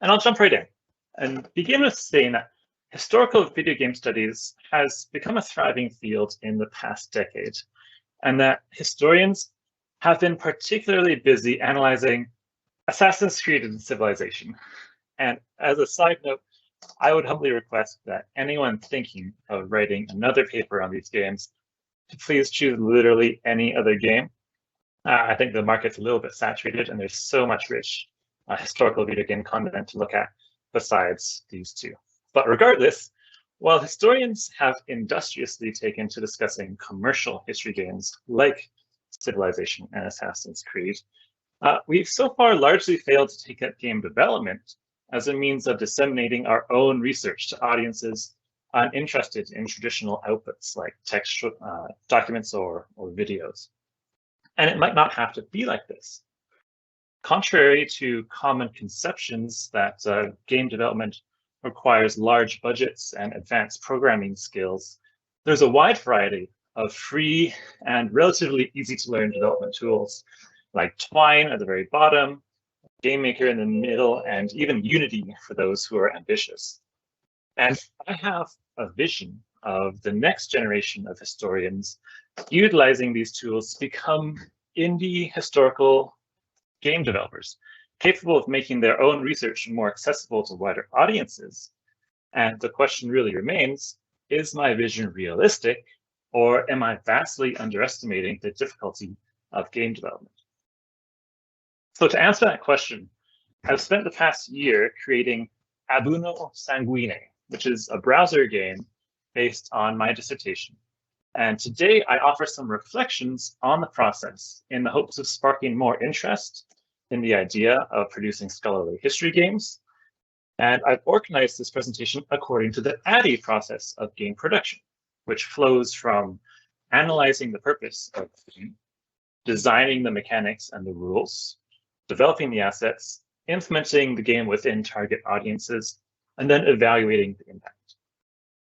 And I'll jump right in and begin with saying that historical video game studies has become a thriving field in the past decade, and that historians have been particularly busy analyzing Assassin's Creed and Civilization. And as a side note, I would humbly request that anyone thinking of writing another paper on these games to please choose literally any other game. I think the market's a little bit saturated and there's so much rich historical video game content to look at besides these two. But regardless, while historians have industriously taken to discussing commercial history games like Civilization and Assassin's Creed, we've so far largely failed to take up game development as a means of disseminating our own research to audiences uninterested in traditional outputs like text documents or videos. And it might not have to be like this. Contrary to common conceptions that game development requires large budgets and advanced programming skills, there's a wide variety of free and relatively easy to learn development tools like Twine at the very bottom, GameMaker in the middle, and even Unity for those who are ambitious. And I have a vision of the next generation of historians utilizing these tools to become indie historical game developers, capable of making their own research more accessible to wider audiences. And the question really remains, is my vision realistic, or am I vastly underestimating the difficulty of game development? So to answer that question, I've spent the past year creating Abuno Sanguine, which is a browser game based on my dissertation. And today I offer some reflections on the process in the hopes of sparking more interest in the idea of producing scholarly history games. And I've organized this presentation according to the ADDIE process of game production, which flows from analyzing the purpose of the game, designing the mechanics and the rules, developing the assets, implementing the game within target audiences, and then evaluating the impact.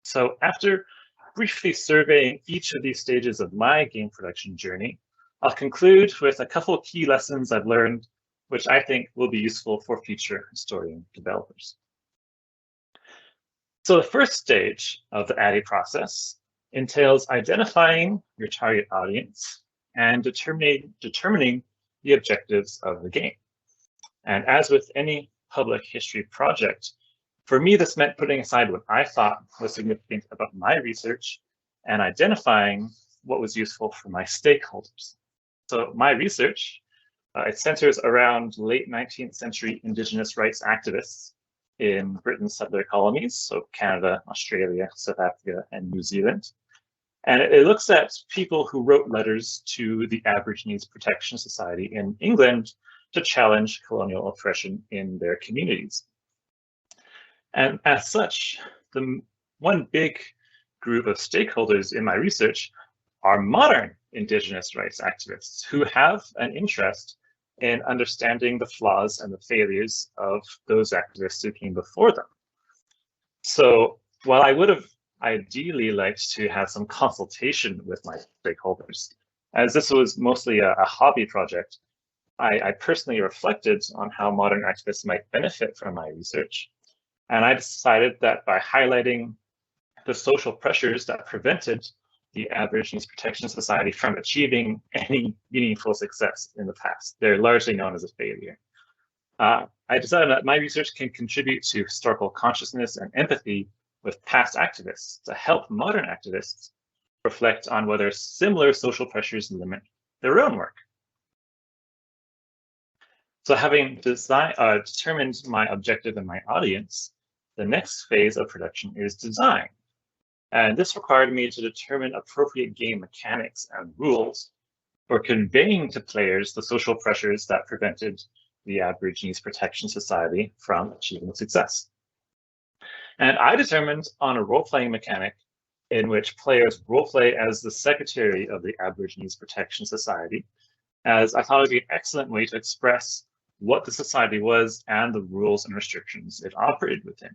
So after briefly surveying each of these stages of my game production journey, I'll conclude with a couple of key lessons I've learned, which I think will be useful for future historian developers. So the first stage of the ADDIE process entails identifying your target audience and determining the objectives of the game. And as with any public history project, for me, this meant putting aside what I thought was significant about my research and identifying what was useful for my stakeholders. So my research, it centers around late 19th century Indigenous rights activists in Britain's settler colonies, so Canada, Australia, South Africa, and New Zealand. And it looks at people who wrote letters to the Aborigines Protection Society in England to challenge colonial oppression in their communities. And as such, the one big group of stakeholders in my research are modern Indigenous rights activists who have an interest in understanding the flaws and the failures of those activists who came before them. So while I would have ideally liked to have some consultation with my stakeholders, as this was mostly a hobby project, I personally reflected on how modern activists might benefit from my research. And I decided that by highlighting the social pressures that prevented the Aborigines Protection Society from achieving any meaningful success in the past, they're largely known as a failure. I decided that my research can contribute to historical consciousness and empathy with past activists to help modern activists reflect on whether similar social pressures limit their own work. So having determined my objective and my audience, the next phase of production is design. And this required me to determine appropriate game mechanics and rules for conveying to players the social pressures that prevented the Aborigines Protection Society from achieving success. And I determined on a role-playing mechanic in which players role-play as the secretary of the Aborigines Protection Society, as I thought it would be an excellent way to express what the society was and the rules and restrictions it operated within.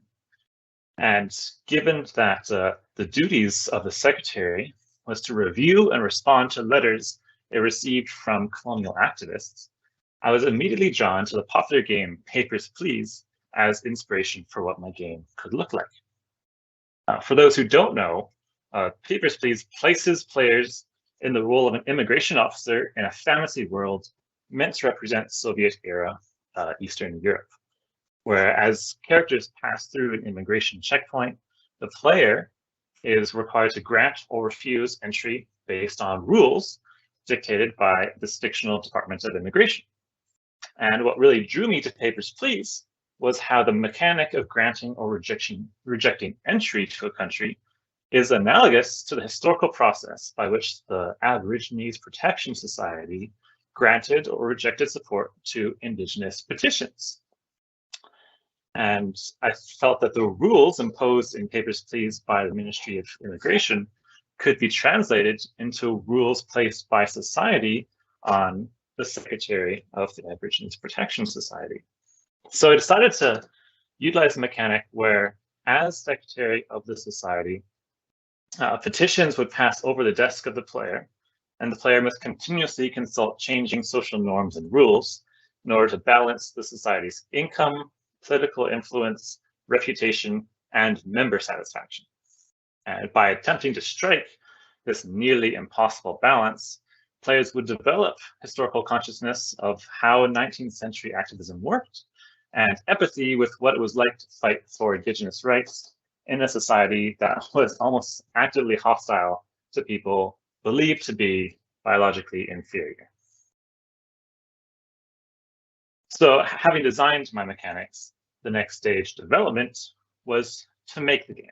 And given that the duties of the secretary was to review and respond to letters it received from colonial activists, I was immediately drawn to the popular game Papers, Please as inspiration for what my game could look like. For those who don't know, Papers, Please places players in the role of an immigration officer in a fantasy world meant to represent Soviet-era Eastern Europe, where as characters pass through an immigration checkpoint, the player is required to grant or refuse entry based on rules dictated by this fictional Department of Immigration. And what really drew me to Papers, Please was how the mechanic of granting or rejecting entry to a country is analogous to the historical process by which the Aborigines Protection Society granted or rejected support to Indigenous petitions. And I felt that the rules imposed in Papers, Please by the Ministry of Immigration could be translated into rules placed by society on the Secretary of the Aborigines Protection Society. So I decided to utilize a mechanic where, as Secretary of the Society, petitions would pass over the desk of the player, and the player must continuously consult changing social norms and rules in order to balance the society's income, political influence, reputation, and member satisfaction. And by attempting to strike this nearly impossible balance, players would develop historical consciousness of how 19th century activism worked and empathy with what it was like to fight for Indigenous rights in a society that was almost actively hostile to people believed to be biologically inferior. So having designed my mechanics, the next stage development was to make the game.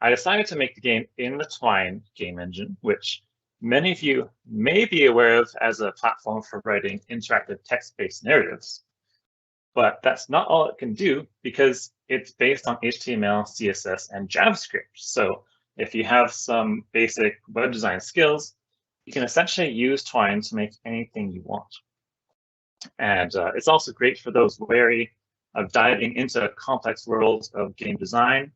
I decided to make the game in the Twine game engine, which many of you may be aware of as a platform for writing interactive text-based narratives. But that's not all it can do because it's based on HTML, CSS, and JavaScript. So if you have some basic web design skills, you can essentially use Twine to make anything you want. And it's also great for those wary of diving into complex worlds of game design,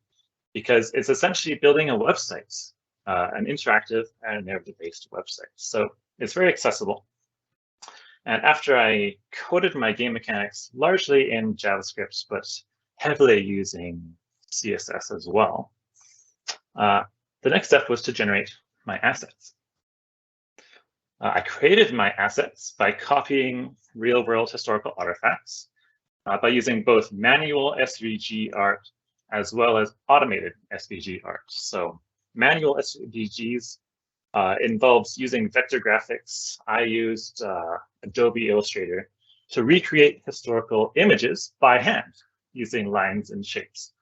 because it's essentially building a website, an interactive and narrative-based website. So it's very accessible. And after I coded my game mechanics largely in JavaScript, but heavily using CSS as well, the next step was to generate my assets. I created my assets by copying real-world historical artifacts by using both manual SVG art as well as automated SVG art. So manual SVGs involves using vector graphics. I used Adobe Illustrator to recreate historical images by hand using lines and shapes.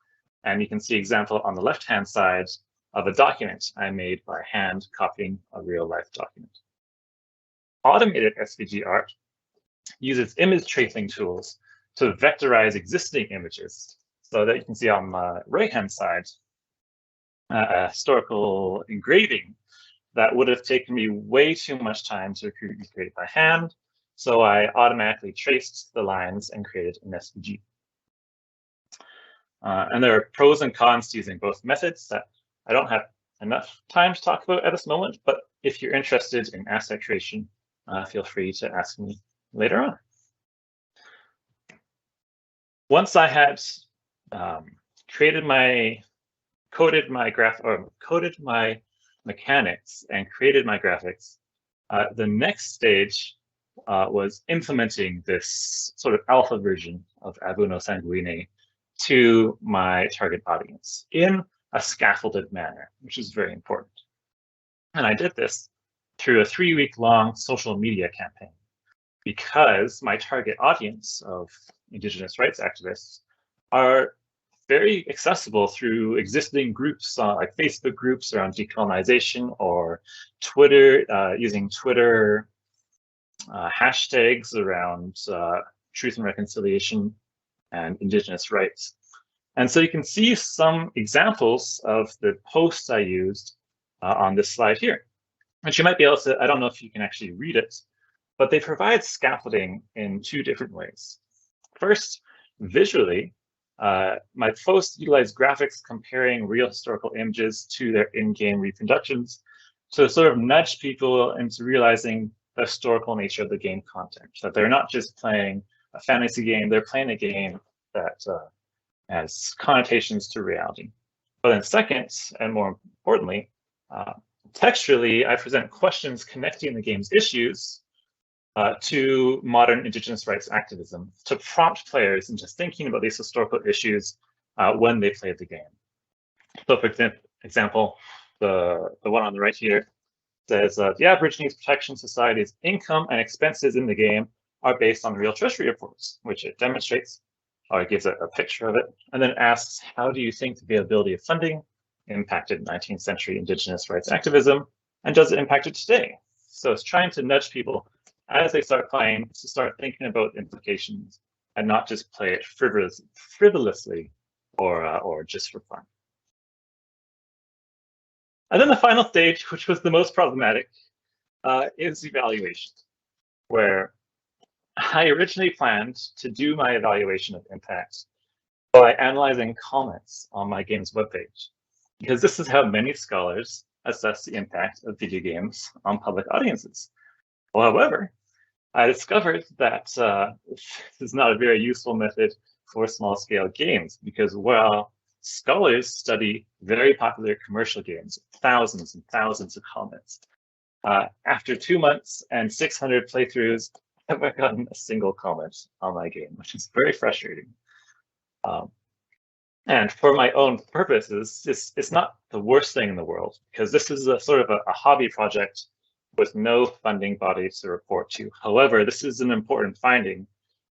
And you can see an example on the left-hand side of a document I made by hand copying a real-life document. Automated SVG art uses image tracing tools to vectorize existing images, so that you can see on the right-hand side a historical engraving that would have taken me way too much time to recreate by hand. So I automatically traced the lines and created an SVG. And there are pros and cons to using both methods that I don't have enough time to talk about at this moment, but if you're interested in asset creation, feel free to ask me later on. Once I had coded my mechanics and created my graphics, the next stage was implementing this sort of alpha version of Abuno Sanguine to my target audience in a scaffolded manner, which is very important. And I did this through a 3-week-long social media campaign, because my target audience of Indigenous rights activists are very accessible through existing groups, like Facebook groups around decolonization, or Twitter, using Twitter hashtags around truth and reconciliation and Indigenous rights. And so you can see some examples of the posts I used on this slide here. And you might be able to, I don't know if you can actually read it, but they provide scaffolding in 2 different ways. First, visually, my posts utilize graphics comparing real historical images to their in-game reproductions to sort of nudge people into realizing the historical nature of the game content, that they're not just playing a fantasy game, they're playing a game that has connotations to reality. But then second, and more importantly, textually, I present questions connecting the game's issues to modern Indigenous rights activism to prompt players into thinking about these historical issues when they play the game. So for example, the one on the right here says the Aborigines Protection Society's income and expenses in the game are based on real treasury reports, which it demonstrates, or it gives a picture of it, and then asks, how do you think the availability of funding impacted 19th century Indigenous rights activism, and does it impact it today? So it's trying to nudge people as they start playing to start thinking about implications and not just play it frivolously or just for fun. And then the final stage, which was the most problematic, is evaluation, where I originally planned to do my evaluation of impact by analyzing comments on my game's webpage, because this is how many scholars assess the impact of video games on public audiences. Well, however, I discovered that this is not a very useful method for small-scale games, because while scholars study very popular commercial games, thousands and thousands of comments, after 2 months and 600 playthroughs, I haven't gotten a single comment on my game, which is very frustrating. And for my own purposes, it's not the worst thing in the world, because this is a sort of a hobby project with no funding body to report to. However, this is an important finding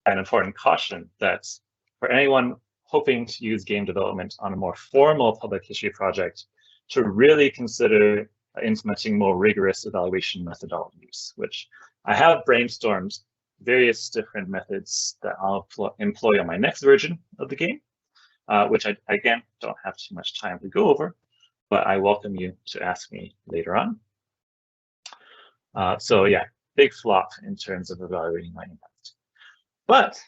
and important caution that for anyone hoping to use game development on a more formal public history project, to really consider implementing more rigorous evaluation methodologies, which I have brainstormed various different methods that I'll employ on my next version of the game, which I, again, don't have too much time to go over, but I welcome you to ask me later on. So yeah, big flop in terms of evaluating my impact. But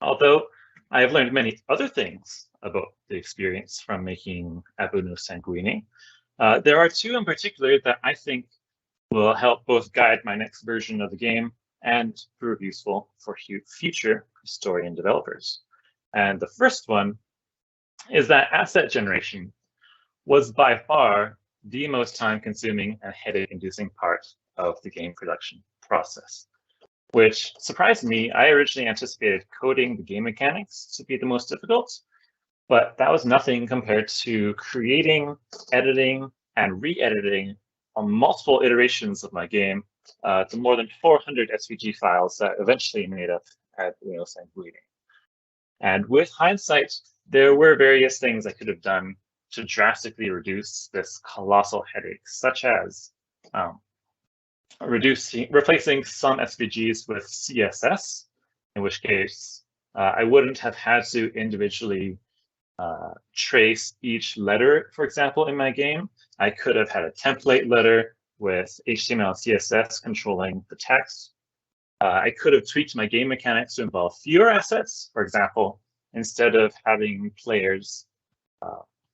although I have learned many other things about the experience from making Abunu Sanguini, there are two in particular that I think will help both guide my next version of the game and prove useful for future historian developers. And the first one is that asset generation was by far the most time-consuming and headache-inducing part of the game production process, which surprised me. I originally anticipated coding the game mechanics to be the most difficult, but that was nothing compared to creating, editing, and re-editing on multiple iterations of my game to more than 400 SVG files that eventually made up Abunu Sanguini. And with hindsight, there were various things I could have done to drastically reduce this colossal headache, such as replacing some SVGs with CSS, in which case I wouldn't have had to individually trace each letter, for example, in my game. I could have had a template letter with HTML and CSS controlling the text. I could have tweaked my game mechanics to involve fewer assets. For example, instead of having players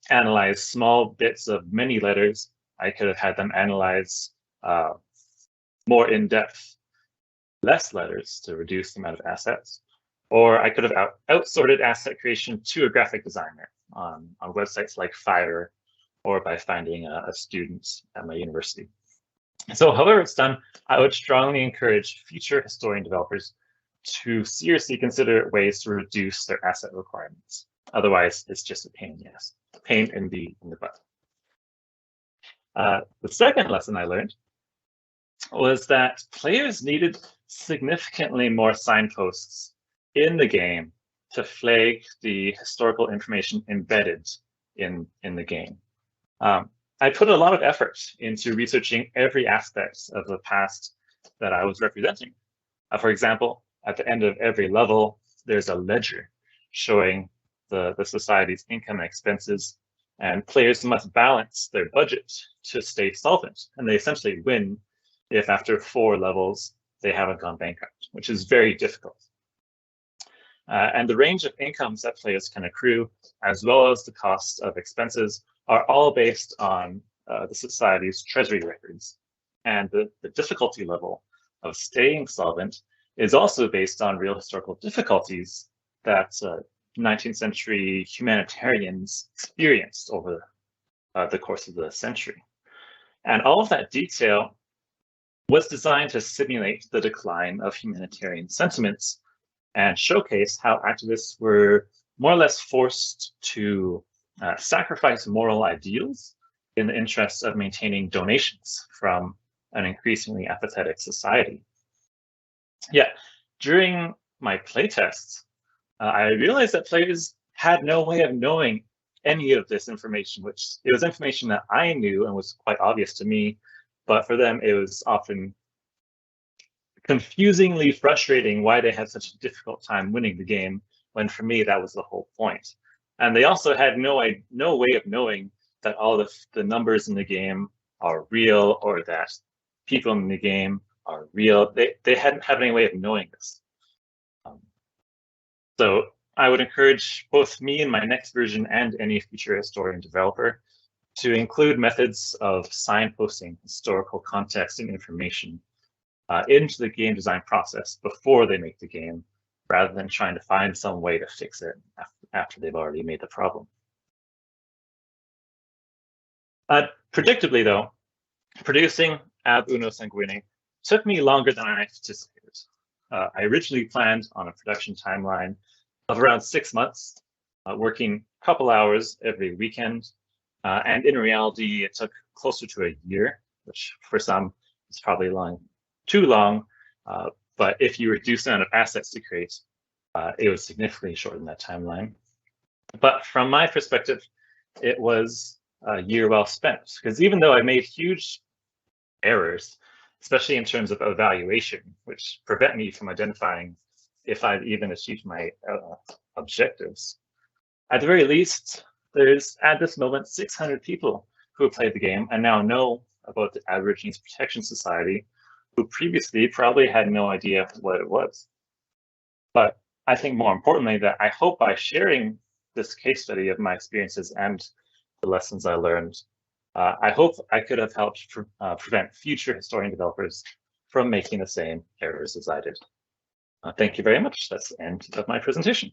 analyze small bits of many letters, I could have had them analyze more in-depth, less letters to reduce the amount of assets. Or I could have outsourced asset creation to a graphic designer on websites like Fire, or by finding a student at my university. So however it's done, I would strongly encourage future historian developers to seriously consider ways to reduce their asset requirements. Otherwise, it's just a pain in the butt. The second lesson I learned was that players needed significantly more signposts in the game to flag the historical information embedded in the game. I put a lot of effort into researching every aspect of the past that I was representing. For example, at the end of every level, there's a ledger showing the society's income and expenses, and players must balance their budget to stay solvent. And they essentially win if after 4 levels, they haven't gone bankrupt, which is very difficult. And the range of incomes that players can accrue, as well as the cost of expenses, are all based on the society's treasury records. And the difficulty level of staying solvent is also based on real historical difficulties that 19th century humanitarians experienced over the course of the century. And all of that detail was designed to simulate the decline of humanitarian sentiments and showcase how activists were more or less forced to sacrifice moral ideals in the interests of maintaining donations from an increasingly apathetic society. Yet, during my playtests, I realized that players had no way of knowing any of this information, which it was information that I knew and was quite obvious to me, but for them it was often confusingly frustrating why they had such a difficult time winning the game, when for me that was the whole point. And they also had no way of knowing that all of the numbers in the game are real, or that people in the game are real. They hadn't had any way of knowing this. So I would encourage both me in my next version and any future historian developer to include methods of signposting historical context and information into the game design process before they make the game, rather than trying to find some way to fix it after they've already made the problem. Predictably, though, producing Ab Uno Sanguine took me longer than I anticipated. I originally planned on a production timeline of around 6 months, working a couple hours every weekend. And in reality, it took closer to a year, which for some is probably too long. But if you reduce the amount of assets to create, it was significantly shorter than that timeline. But from my perspective, it was a year well spent, because even though I made huge errors, especially in terms of evaluation, which prevent me from identifying if I've even achieved my objectives, at the very least, there's at this moment 600 people who have played the game and now know about the Aborigines Protection Society, who previously probably had no idea what it was. But I think more importantly, that I hope by sharing this case study of my experiences and the lessons I learned, I hope I could have helped prevent future historian developers from making the same errors as I did. Thank you very much. That's the end of my presentation.